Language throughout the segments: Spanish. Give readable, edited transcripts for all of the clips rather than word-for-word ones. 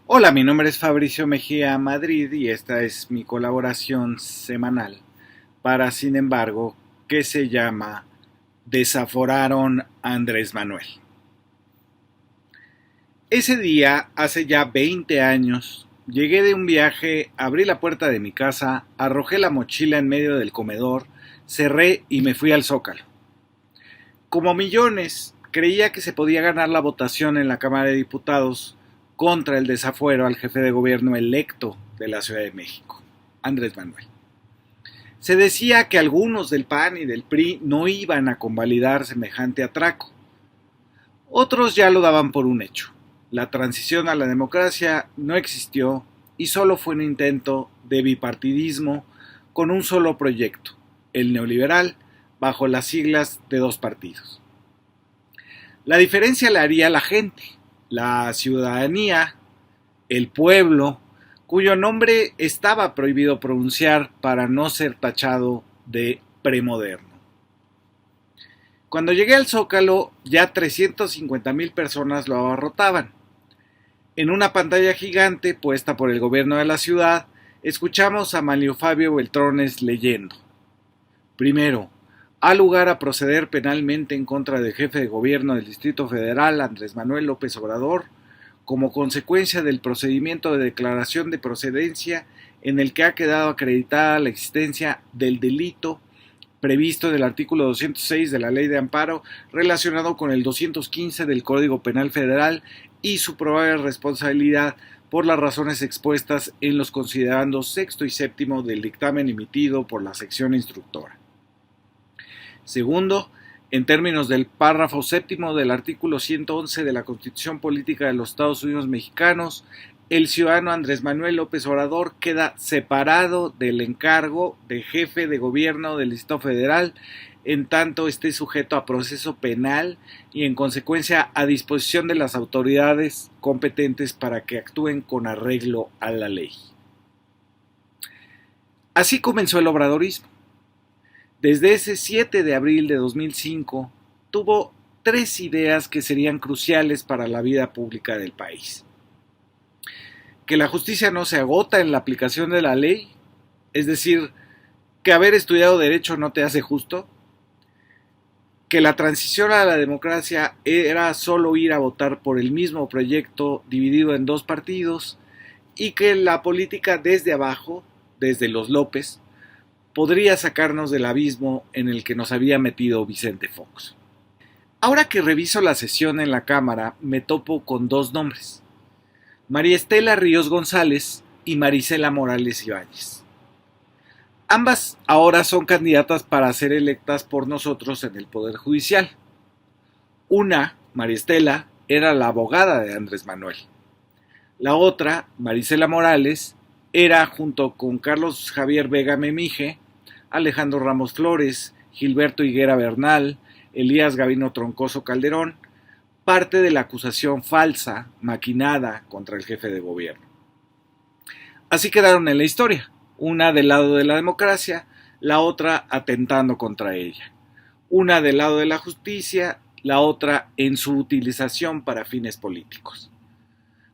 Hola, mi nombre es Fabricio Mejía Madrid y esta es mi colaboración semanal para, sin embargo, que se llama Desaforaron a Andrés Manuel. Ese día, hace ya 20 años, llegué de un viaje, abrí la puerta de mi casa, arrojé la mochila en medio del comedor, cerré y me fui al Zócalo. Como millones, creía que se podía ganar la votación en la Cámara de Diputados contra el desafuero al jefe de gobierno electo de la Ciudad de México, Andrés Manuel. Se decía que algunos del PAN y del PRI no iban a convalidar semejante atraco. Otros ya lo daban por un hecho. La transición a la democracia no existió y solo fue un intento de bipartidismo con un solo proyecto, el neoliberal, bajo las siglas de dos partidos. La diferencia la haría la gente, la ciudadanía, el pueblo, cuyo nombre estaba prohibido pronunciar para no ser tachado de premoderno. Cuando llegué al Zócalo, ya 350,000 personas lo abarrotaban. En una pantalla gigante puesta por el gobierno de la ciudad, escuchamos a Manlio Fabio Beltrones leyendo. Primero, ha lugar a proceder penalmente en contra del jefe de gobierno del Distrito Federal, Andrés Manuel López Obrador, como consecuencia del procedimiento de declaración de procedencia en el que ha quedado acreditada la existencia del delito previsto en el artículo 206 de la Ley de Amparo relacionado con el 215 del Código Penal Federal y su probable responsabilidad por las razones expuestas en los considerandos sexto y séptimo del dictamen emitido por la sección instructora. Segundo, en términos del párrafo séptimo del artículo 111 de la Constitución Política de los Estados Unidos Mexicanos, el ciudadano Andrés Manuel López Obrador queda separado del encargo de jefe de gobierno del Distrito Federal en tanto esté sujeto a proceso penal y en consecuencia a disposición de las autoridades competentes para que actúen con arreglo a la ley. Así comenzó el obradorismo. Desde ese 7 de abril de 2005 tuvo tres ideas que serían cruciales para la vida pública del país. Que la justicia no se agota en la aplicación de la ley, es decir, que haber estudiado derecho no te hace justo, que la transición a la democracia era solo ir a votar por el mismo proyecto dividido en dos partidos y que la política desde abajo, desde los López, podría sacarnos del abismo en el que nos había metido Vicente Fox. Ahora que reviso la sesión en la Cámara, me topo con dos nombres: María Estela Ríos González y Marisela Morales Ibáñez. Ambas ahora son candidatas para ser electas por nosotros en el Poder Judicial. Una, María Estela, era la abogada de Andrés Manuel. La otra, Marisela Morales, era, junto con Carlos Javier Vega Memije, Alejandro Ramos Flores, Gilberto Higuera Bernal, Elías Gavino Troncoso Calderón, parte de la acusación falsa, maquinada contra el jefe de gobierno. Así quedaron en la historia, una del lado de la democracia, la otra atentando contra ella. Una del lado de la justicia, la otra en su utilización para fines políticos.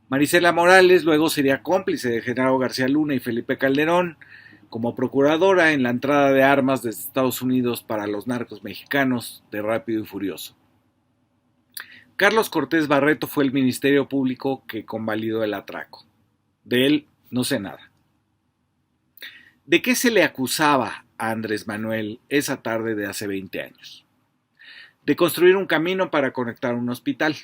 Marisela Morales luego sería cómplice de Genaro García Luna y Felipe Calderón como procuradora en la entrada de armas desde Estados Unidos para los narcos mexicanos de Rápido y Furioso. Carlos Cortés Barreto fue el Ministerio Público que convalidó el atraco. De él no sé nada. ¿De qué se le acusaba a Andrés Manuel esa tarde de hace 20 años? De construir un camino para conectar un hospital.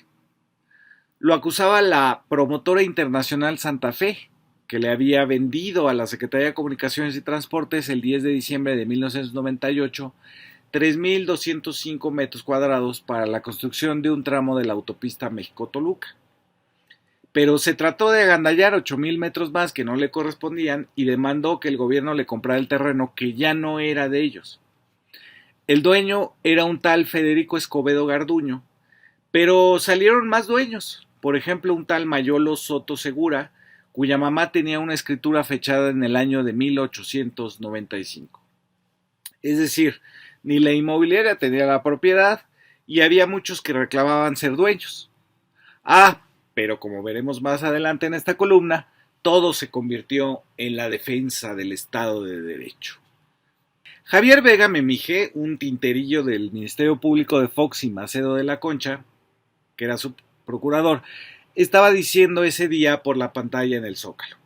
Lo acusaba la promotora internacional Santa Fe, que le había vendido a la Secretaría de Comunicaciones y Transportes el 10 de diciembre de 1998 3,205 metros cuadrados para la construcción de un tramo de la autopista México-Toluca. Pero se trató de agandallar 8,000 metros más que no le correspondían y demandó que el gobierno le comprara el terreno que ya no era de ellos. El dueño era un tal Federico Escobedo Garduño, pero salieron más dueños, por ejemplo un tal Mayolo Soto Segura, cuya mamá tenía una escritura fechada en el año de 1895. Es decir, ni la inmobiliaria tenía la propiedad y había muchos que reclamaban ser dueños. Ah, pero como veremos más adelante en esta columna, todo se convirtió en la defensa del Estado de Derecho. Javier Vega Memije, un tinterillo del Ministerio Público de Fox y Macedo de la Concha, que era su procurador, estaba diciendo ese día por la pantalla en el Zócalo: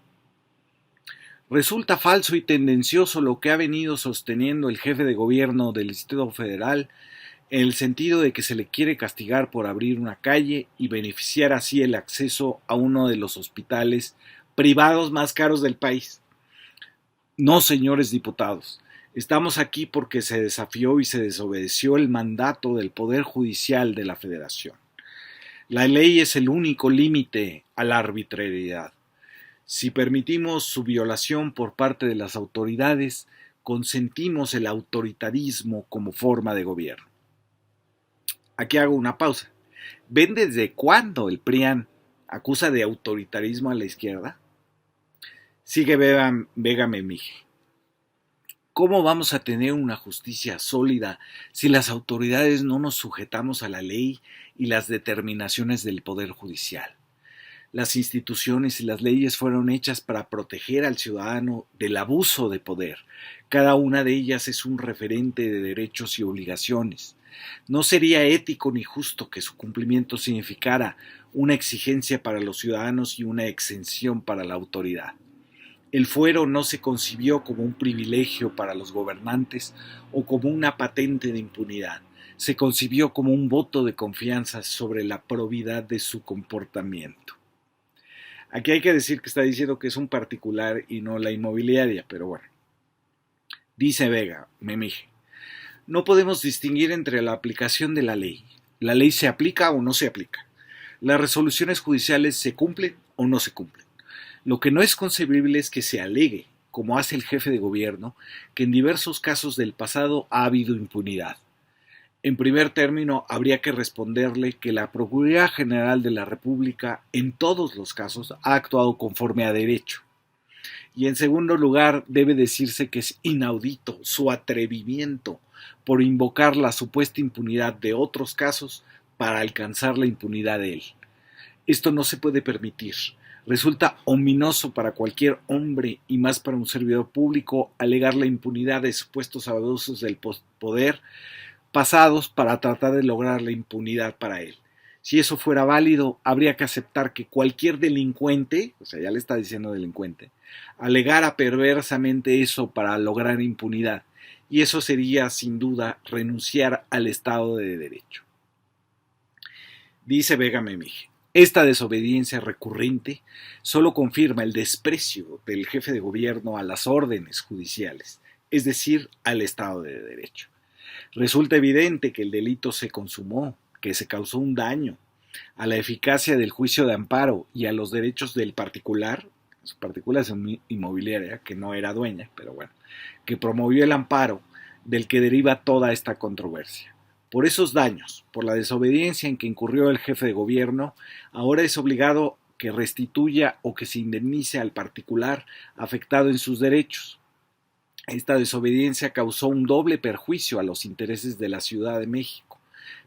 resulta falso y tendencioso lo que ha venido sosteniendo el jefe de gobierno del Distrito Federal, en el sentido de que se le quiere castigar por abrir una calle y beneficiar así el acceso a uno de los hospitales privados más caros del país. No, señores diputados, estamos aquí porque se desafió y se desobedeció el mandato del Poder Judicial de la Federación. La ley es el único límite a la arbitrariedad. Si permitimos su violación por parte de las autoridades, consentimos el autoritarismo como forma de gobierno. Aquí hago una pausa. ¿Ven desde cuándo el PRIAN acusa de autoritarismo a la izquierda? Sigue Vega Memije. ¿Cómo vamos a tener una justicia sólida si las autoridades no nos sujetamos a la ley y las determinaciones del Poder Judicial? Las instituciones y las leyes fueron hechas para proteger al ciudadano del abuso de poder. Cada una de ellas es un referente de derechos y obligaciones. No sería ético ni justo que su cumplimiento significara una exigencia para los ciudadanos y una exención para la autoridad. El fuero no se concibió como un privilegio para los gobernantes o como una patente de impunidad. Se concibió como un voto de confianza sobre la probidad de su comportamiento. Aquí hay que decir que está diciendo que es un particular y no la inmobiliaria, pero bueno. Dice Vega Memije: no podemos distinguir entre la aplicación de la ley. La ley se aplica o no se aplica. Las resoluciones judiciales se cumplen o no se cumplen. Lo que no es concebible es que se alegue, como hace el jefe de gobierno, que en diversos casos del pasado ha habido impunidad. En primer término, habría que responderle que la Procuraduría General de la República, en todos los casos, ha actuado conforme a derecho. Y en segundo lugar, debe decirse que es inaudito su atrevimiento por invocar la supuesta impunidad de otros casos para alcanzar la impunidad de él. Esto no se puede permitir. Resulta ominoso para cualquier hombre y más para un servidor público alegar la impunidad de supuestos abusos del poder pasados para tratar de lograr la impunidad para él. Si eso fuera válido, habría que aceptar que cualquier delincuente, o sea, ya le está diciendo delincuente, alegara perversamente eso para lograr impunidad, y eso sería, sin duda, renunciar al Estado de Derecho. Dice Vega Memije: esta desobediencia recurrente solo confirma el desprecio del jefe de gobierno a las órdenes judiciales, es decir, al Estado de Derecho. Resulta evidente que el delito se consumó, que se causó un daño a la eficacia del juicio de amparo y a los derechos del particular, su particular es inmobiliaria, que no era dueña, pero bueno, que promovió el amparo del que deriva toda esta controversia. Por esos daños, por la desobediencia en que incurrió el jefe de gobierno, ahora es obligado que restituya o que se indemnice al particular afectado en sus derechos. Esta desobediencia causó un doble perjuicio a los intereses de la Ciudad de México.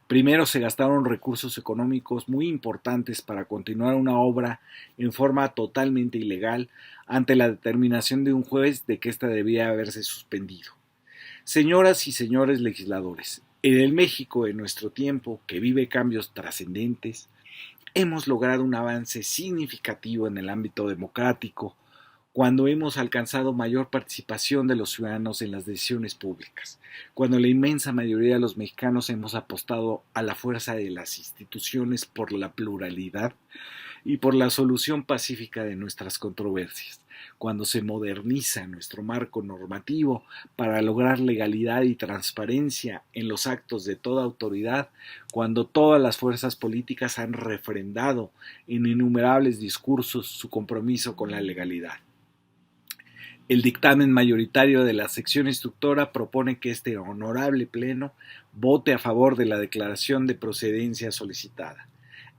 Primero, se gastaron recursos económicos muy importantes para continuar una obra en forma totalmente ilegal ante la determinación de un juez de que ésta debía haberse suspendido. Señoras y señores legisladores, en el México de nuestro tiempo, que vive cambios trascendentes, hemos logrado un avance significativo en el ámbito democrático cuando hemos alcanzado mayor participación de los ciudadanos en las decisiones públicas, cuando la inmensa mayoría de los mexicanos hemos apostado a la fuerza de las instituciones por la pluralidad y por la solución pacífica de nuestras controversias, cuando se moderniza nuestro marco normativo para lograr legalidad y transparencia en los actos de toda autoridad, cuando todas las fuerzas políticas han refrendado en innumerables discursos su compromiso con la legalidad. El dictamen mayoritario de la sección instructora propone que este honorable pleno vote a favor de la declaración de procedencia solicitada.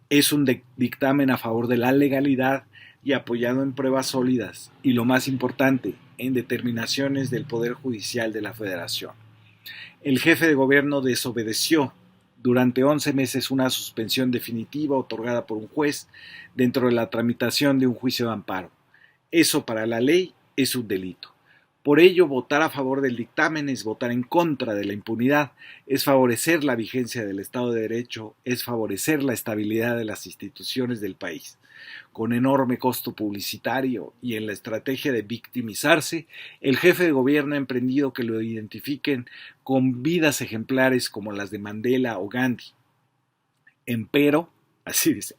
Es un dictamen a favor de la legalidad y apoyado en pruebas sólidas y, lo más importante, en determinaciones del Poder Judicial de la Federación. El jefe de gobierno desobedeció durante 11 meses una suspensión definitiva otorgada por un juez dentro de la tramitación de un juicio de amparo. Eso para la ley es un delito. Por ello, votar a favor del dictamen es votar en contra de la impunidad, es favorecer la vigencia del Estado de Derecho, es favorecer la estabilidad de las instituciones del país. Con enorme costo publicitario y en la estrategia de victimizarse, el jefe de gobierno ha emprendido que lo identifiquen con vidas ejemplares como las de Mandela o Gandhi. Empero, así dice,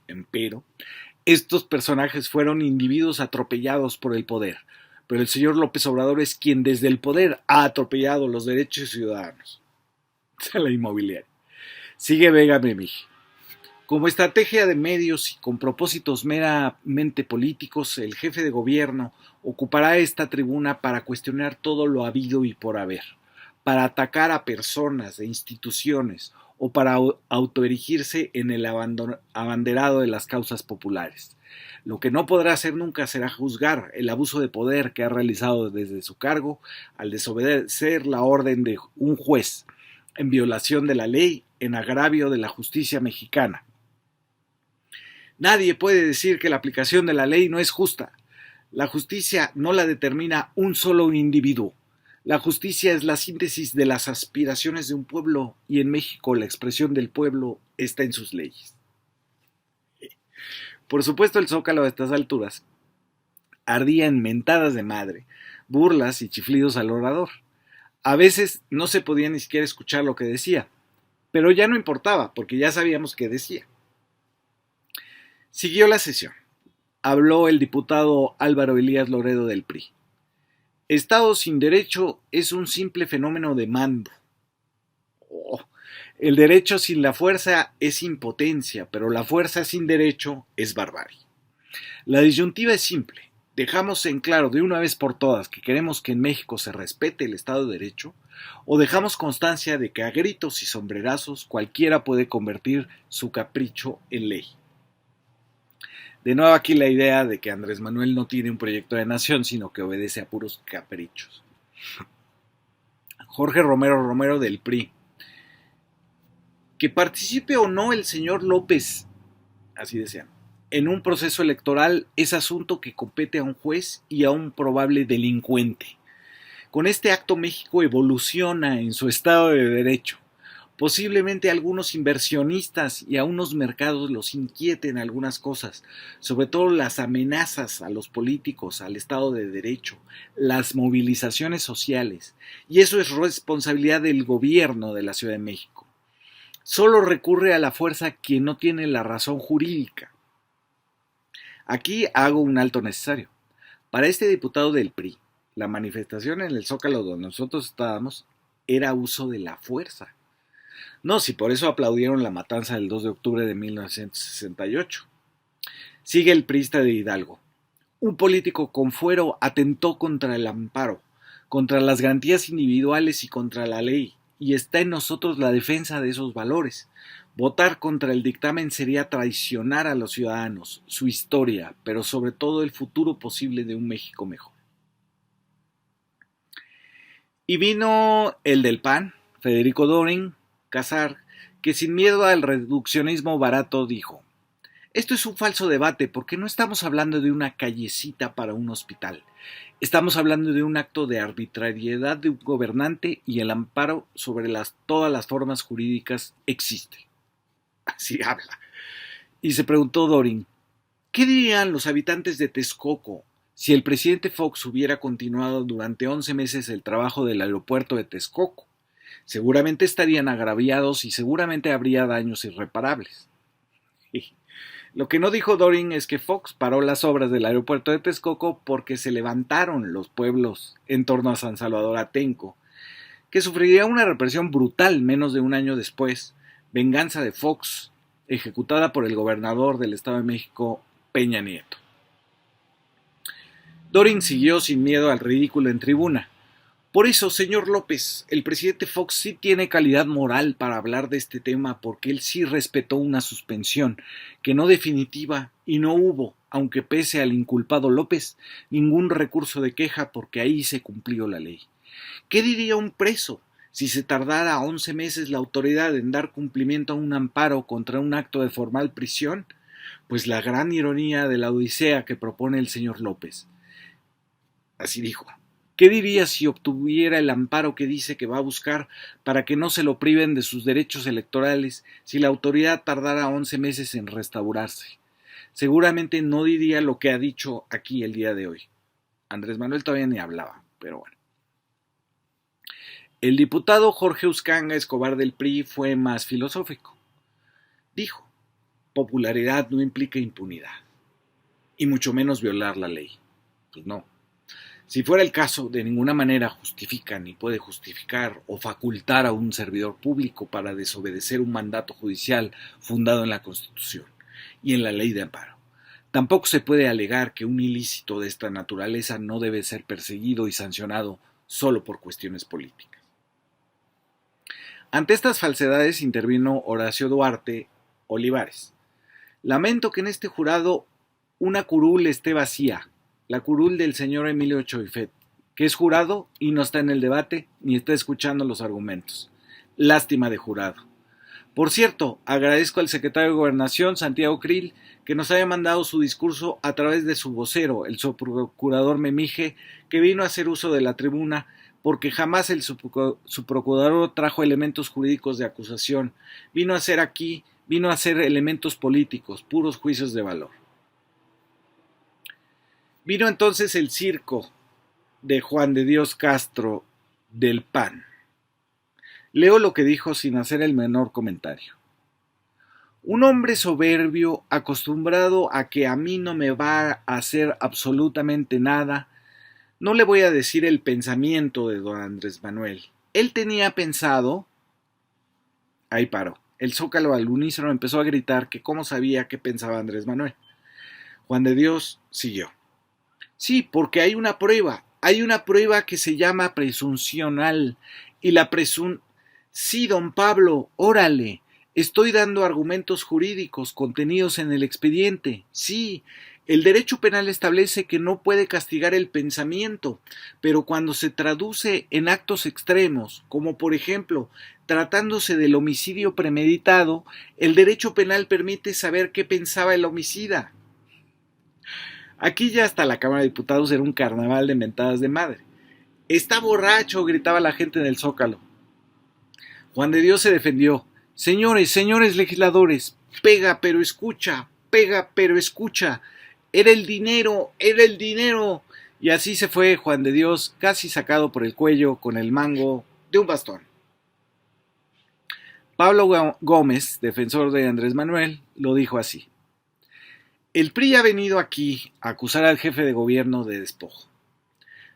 estos personajes fueron individuos atropellados por el poder, pero el señor López Obrador es quien desde el poder ha atropellado los derechos ciudadanos. La inmobiliaria. Sigue Vega Memiji. Como estrategia de medios y con propósitos meramente políticos, el jefe de gobierno ocupará esta tribuna para cuestionar todo lo habido y por haber, para atacar a personas e instituciones o para autoerigirse en el abanderado de las causas populares. Lo que no podrá hacer nunca será juzgar el abuso de poder que ha realizado desde su cargo al desobedecer la orden de un juez en violación de la ley en agravio de la justicia mexicana. Nadie puede decir que la aplicación de la ley no es justa. La justicia no la determina un solo individuo. La justicia es la síntesis de las aspiraciones de un pueblo y en México la expresión del pueblo está en sus leyes. Por supuesto, el Zócalo a estas alturas ardía en mentadas de madre, burlas y chiflidos al orador. A veces no se podía ni siquiera escuchar lo que decía, pero ya no importaba porque ya sabíamos qué decía. Siguió la sesión. Habló el diputado Álvaro Elías Loredo del PRI. Estado sin derecho es un simple fenómeno de mando. El derecho sin la fuerza es impotencia, pero la fuerza sin derecho es barbarie. La disyuntiva es simple. ¿Dejamos en claro de una vez por todas que queremos que en México se respete el Estado de Derecho? ¿O dejamos constancia de que a gritos y sombrerazos cualquiera puede convertir su capricho en ley? De nuevo aquí la idea de que Andrés Manuel no tiene un proyecto de nación, sino que obedece a puros caprichos. Jorge Romero del PRI. Que participe o no el señor López, así decían, en un proceso electoral es asunto que compete a un juez y a un probable delincuente. Con este acto México evoluciona en su Estado de Derecho. Posiblemente algunos inversionistas y a unos mercados los inquieten algunas cosas, sobre todo las amenazas a los políticos, al Estado de Derecho, las movilizaciones sociales, y eso es responsabilidad del gobierno de la Ciudad de México. Solo recurre a la fuerza quien no tiene la razón jurídica. Aquí hago un alto necesario. Para este diputado del PRI, la manifestación en el Zócalo donde nosotros estábamos era uso de la fuerza. No, si por eso aplaudieron la matanza del 2 de octubre de 1968. Sigue el priista de Hidalgo. Un político con fuero atentó contra el amparo, contra las garantías individuales y contra la ley, y está en nosotros la defensa de esos valores. Votar contra el dictamen sería traicionar a los ciudadanos, su historia, pero sobre todo el futuro posible de un México mejor. Y vino el del PAN, Federico Dorin Casar, que sin miedo al reduccionismo barato dijo: esto es un falso debate porque no estamos hablando de una callecita para un hospital. Estamos hablando de un acto de arbitrariedad de un gobernante y el amparo sobre todas las formas jurídicas existe. Así habla. Y se preguntó Dorin, ¿qué dirían los habitantes de Texcoco si el presidente Fox hubiera continuado durante 11 meses el trabajo del aeropuerto de Texcoco? Seguramente estarían agraviados y seguramente habría daños irreparables. Lo que no dijo Dorin es que Fox paró las obras del aeropuerto de Texcoco porque se levantaron los pueblos en torno a San Salvador Atenco, que sufriría una represión brutal menos de un año después, venganza de Fox, ejecutada por el gobernador del Estado de México, Peña Nieto. Dorin siguió sin miedo al ridículo en tribuna. Por eso, señor López, el presidente Fox sí tiene calidad moral para hablar de este tema porque él sí respetó una suspensión, que no definitiva, y no hubo, aunque pese al inculpado López, ningún recurso de queja porque ahí se cumplió la ley. ¿Qué diría un preso Si se tardara 11 meses la autoridad en dar cumplimiento a un amparo contra un acto de formal prisión, pues la gran ironía de la odisea que propone el señor López. Así dijo. ¿Qué diría si obtuviera el amparo que dice que va a buscar para que no se lo priven de sus derechos electorales si la autoridad tardara 11 meses en restaurarse? Seguramente no diría lo que ha dicho aquí el día de hoy. Andrés Manuel todavía ni hablaba, pero bueno. El diputado Jorge Uscanga Escobar del PRI fue más filosófico. Dijo, popularidad no implica impunidad, y mucho menos violar la ley. Pues no. Si fuera el caso, de ninguna manera justifica ni puede justificar o facultar a un servidor público para desobedecer un mandato judicial fundado en la Constitución y en la ley de amparo. Tampoco se puede alegar que un ilícito de esta naturaleza no debe ser perseguido y sancionado solo por cuestiones políticas. Ante estas falsedades intervino Horacio Duarte Olivares. Lamento que en este jurado una curul esté vacía, la curul del señor Emilio Choifet, que es jurado y no está en el debate ni está escuchando los argumentos. Lástima de jurado. Por cierto, agradezco al secretario de Gobernación, Santiago Krill, que nos haya mandado su discurso a través de su vocero, el subprocurador Memije, que vino a hacer uso de la tribuna, porque jamás el subprocurador trajo elementos jurídicos de acusación. Vino a hacer elementos políticos, puros juicios de valor. Vino entonces el circo de Juan de Dios Castro del PAN. Leo lo que dijo sin hacer el menor comentario. Un hombre soberbio, acostumbrado a que a mí no me va a hacer absolutamente nada, no le voy a decir el pensamiento de don Andrés Manuel. Él tenía pensado... Ahí paró. El Zócalo al unísono empezó a gritar que cómo sabía qué pensaba Andrés Manuel. Juan de Dios siguió. Sí, porque hay una prueba que se llama presuncional, y la Sí, don Pablo, órale, estoy dando argumentos jurídicos contenidos en el expediente, sí, el derecho penal establece que no puede castigar el pensamiento, pero cuando se traduce en actos extremos, como por ejemplo, tratándose del homicidio premeditado, el derecho penal permite saber qué pensaba el homicida. Aquí ya hasta la Cámara de Diputados era un carnaval de mentadas de madre. ¡Está borracho!, gritaba la gente en el Zócalo. Juan de Dios se defendió. Señores legisladores, pega pero escucha, era el dinero. Y así se fue Juan de Dios, casi sacado por el cuello con el mango de un bastón. Pablo Gómez, defensor de Andrés Manuel, lo dijo así. El PRI ha venido aquí a acusar al jefe de gobierno de despojo.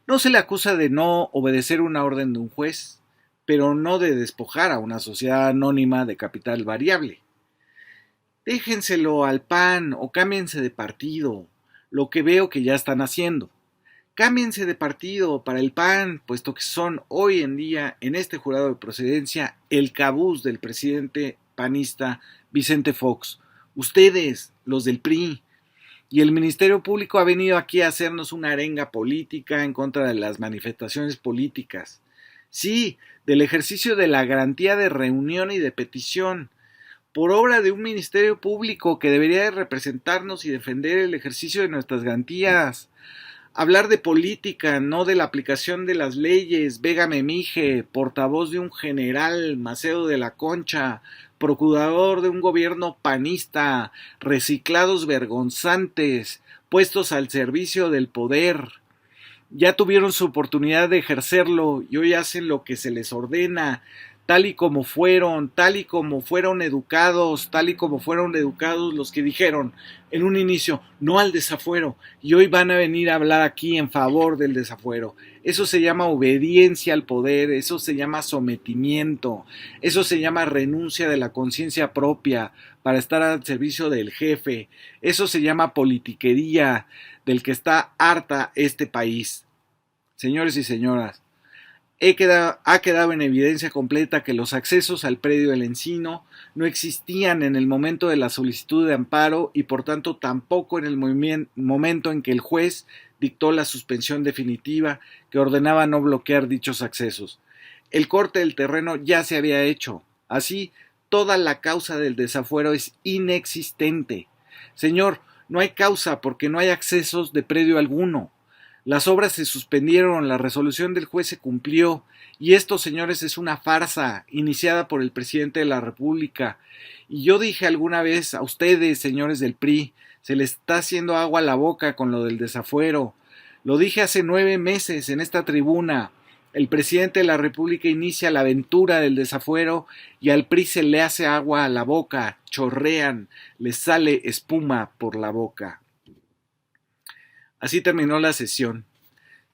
No se le acusa de no obedecer una orden de un juez, pero no de despojar a una sociedad anónima de capital variable. Déjenselo al PAN o cámbiense de partido, lo que veo que ya están haciendo. Cámbiense de partido para el PAN, puesto que son hoy en día en este jurado de procedencia el cabuz del presidente panista Vicente Fox. Ustedes, los del PRI. Y el Ministerio Público ha venido aquí a hacernos una arenga política en contra de las manifestaciones políticas. Sí, del ejercicio de la garantía de reunión y de petición, por obra de un Ministerio Público que debería de representarnos y defender el ejercicio de nuestras garantías. Hablar de política, no de la aplicación de las leyes. Vega Memije, portavoz de un general, Macedo de la Concha, procurador de un gobierno panista, reciclados vergonzantes, puestos al servicio del poder. Ya tuvieron su oportunidad de ejercerlo y hoy hacen lo que se les ordena, tal y como fueron educados los que dijeron en un inicio no al desafuero y hoy van a venir a hablar aquí en favor del desafuero. Eso se llama obediencia al poder, eso se llama sometimiento, eso se llama renuncia de la conciencia propia para estar al servicio del jefe, eso se llama politiquería del que está harta este país. Señores y señoras, ha quedado en evidencia completa que los accesos al predio del Encino no existían en el momento de la solicitud de amparo y por tanto tampoco en el momento en que el juez dictó la suspensión definitiva que ordenaba no bloquear dichos accesos. El corte del terreno ya se había hecho. Así, toda la causa del desafuero es inexistente. Señor, no hay causa porque no hay accesos de predio alguno. Las obras se suspendieron, la resolución del juez se cumplió, y esto, señores, es una farsa iniciada por el presidente de la República. Y yo dije alguna vez a ustedes, señores del PRI, se les está haciendo agua a la boca con lo del desafuero. Lo dije hace 9 meses en esta tribuna. El presidente de la República inicia la aventura del desafuero y al PRI se le hace agua a la boca, chorrean, les sale espuma por la boca. Así terminó la sesión.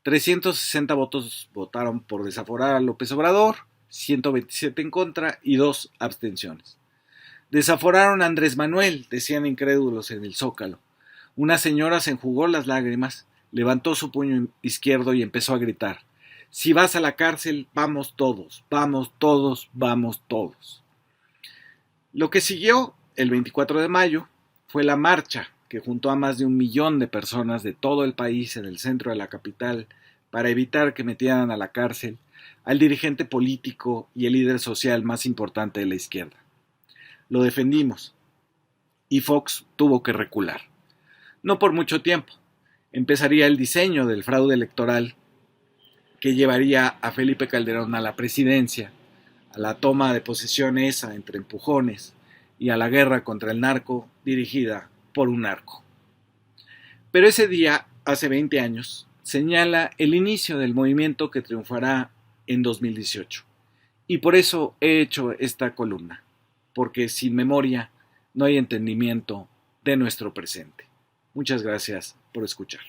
360 votos votaron por desaforar a López Obrador, 127 en contra y 2 abstenciones. Desaforaron a Andrés Manuel, decían incrédulos en el Zócalo. Una señora se enjugó las lágrimas, levantó su puño izquierdo y empezó a gritar: si vas a la cárcel, vamos todos, vamos todos, vamos todos. Lo que siguió, el 24 de mayo, fue la marcha que juntó a más de 1 millón de personas de todo el país en el centro de la capital para evitar que metieran a la cárcel al dirigente político y el líder social más importante de la izquierda. Lo defendimos y Fox tuvo que recular. No por mucho tiempo. Empezaría el diseño del fraude electoral que llevaría a Felipe Calderón a la presidencia, a la toma de posesión esa entre empujones y a la guerra contra el narco dirigida por un narco. Pero ese día, hace 20 años, señala el inicio del movimiento que triunfará en 2018. Y por eso he hecho esta columna, porque sin memoria no hay entendimiento de nuestro presente. Muchas gracias por escuchar.